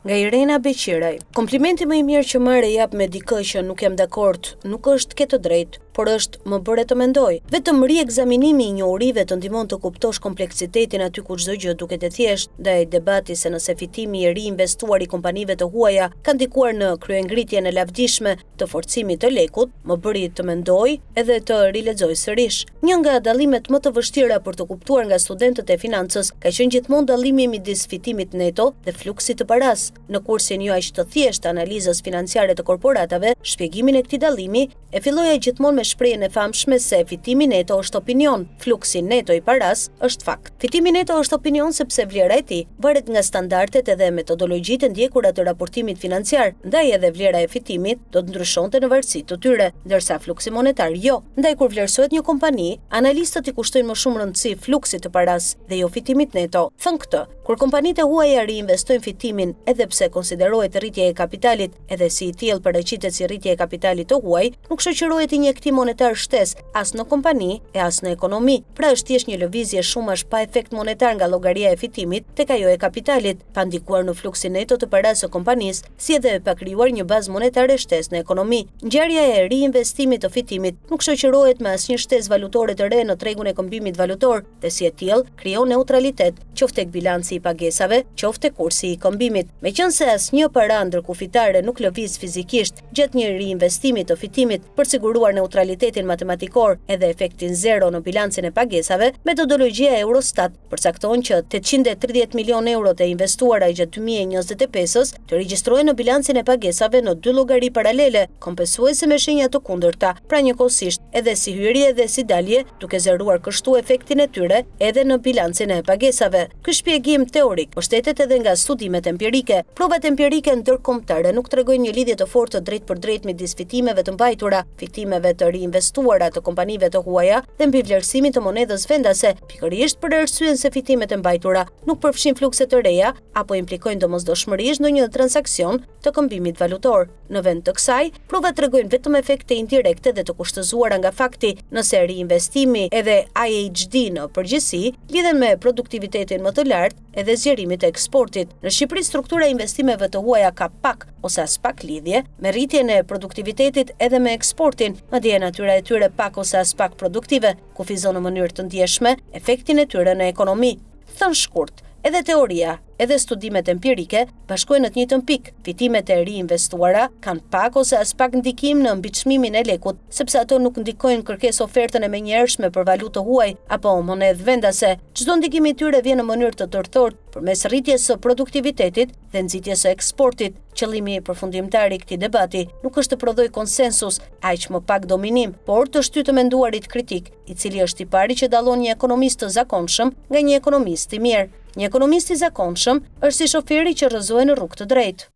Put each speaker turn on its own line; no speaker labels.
Nga Irena Beqiraj. Komplimenti më i mirë që marrë jap me dikë që nuk jam dakord, nuk është ke të drejtë, por është më bëre të mendoj. Vetëm riekzaminimi i njohurive të ndihmon të kuptosh kompleksitetin aty ku çdo gjë duket e thjeshtë, ndaj debati se nëse fitimi i riinvestuar i kompanive të huaja ka ndikuar në kryengritjen e lavdishme të forcimit të lekut, më bëri të mendoj edhe të rilexoj sërish. Një nga dallimet më të vështira për të kuptuar nga studentët e financës ka qenë gjithmonë dallimi midis fitimit neto dhe fluksit të paras. Në kursin jo aq të thjeshtë analizës financiare të korporatave, shpjegimin e këtij dallimi e filloja gjithmonë me shprehjen e famshme se fitimi neto është opinion, fluksi neto i paras është fakt. Fitimi neto është opinion sepse vlera e tij varet nga standardet edhe metodologjitë e ndjekura të raportimit financiar, ndaj edhe vlera e fitimit do të ndryshonte në varësi të tyre, ndërsa fluksi monetar jo. Ndaj kur vlerësohet një kompani, analistët i kushtojnë më shumë rëndësi fluksit të paras dhe jo fitimit neto. Thënë këtë, kur kompanitë e huaja riinvestojnë fitimin edhe pse konsiderohet rritje e kapitalit edhe si i tillë paraqitet si rritje e kapitalit të huaj, nuk shoqërohet injektim monetar shtesë as në kompani e as në ekonomi. Pra është thjesht një lëvizje shumash pa efekt monetar nga llogaria e fitimit tek ajo e kapitalit, pa ndikuar në fluksin neto të paras së kompanisë, si edhe pa krijuar një bazë monetare shtesë në ekonomi. Ngjarja e riinvestimit të fitimit nuk shoqërohet me asnjë shtesë valutore të re në tregun e këmbimit valutor dhe si e tillë krijon neutralitet, qoftë tek bilanci i pagesave, qoftë tek kursi i këmbimit. Meqense asnjë para ndërkufitare nuk lëviz fizikisht gjatë një riinvestimi të fitimit për siguruar neutralitetin matematikor edhe efektin zero në bilancin e pagesave, metodologjia e Eurostat përcakton që 830 milionë euro të investuara gjatë 2025-s të regjistrohen në bilancin e pagesave në dy llogari paralele, kompensuese me shenja të kundërta, pra njëkohësisht edhe si hyrje dhe si dalje, duke zëruar kështu efektin e tyre edhe në bilancin e pagesave. Ky shpjegim teorik mbështetet edhe nga studimet empirike. Provat empirike ndërkombëtare nuk tregojnë një lidhje të fortë të drejtë për drejtë midis fitimeve të mbajtura, fitimeve të riinvestuara të kompanive të huaja dhe mbi vlerësimin të monedhës vendase, pikërisht për arsyeën se fitimet e mbajtura nuk përfshin flukse të reja apo implikojnë domosdoshmërisht ndonjë transaksion të këmbimit valutor. Në vend të kësaj, provat tregojnë vetëm efekte indirekte dhe të kushtëzuara nga fakti, nëse riinvestimi edhe IHD në përgjithësi lidhen me produktivitetin më të lartë edhe zgjerimit e eksportit. Në Shqipëri struktura e investimeve të huaja ka pak ose as pak lidhje me rritjen e produktivitetit edhe me eksportin, madje natyra e tyre pak ose as pak produktive, kufizon në mënyrë të ndjeshme efektin e tyre në ekonomi. Thënë shkurt, edhe teoria, edhe studimet empirike bashkojnë në të njëjtën pikë. Fitimet e riinvestuara kanë pak ose as pak ndikim në mbiçmimin e lekut, sepse ato nuk ndikojnë kërkesë ofertën e menjëhershme për valutë të huaj apo monedhë vendase. Çdo ndikim i tyre vjen në mënyrë të tërthortë përmes rritjes së produktivitetit dhe nxitjes së eksportit. Qëllimi përfundimtar i këtij debati nuk është të prodhoj konsensus, aq më pak dominim, por të shtyjë të menduarit kritik, i cili është i pari që dallon një ekonomist të zakonshëm nga një ekonomist i mirë. Një ekonomist i zakonshëm është si shoferi që rrëzohet në rrugë të drejtë.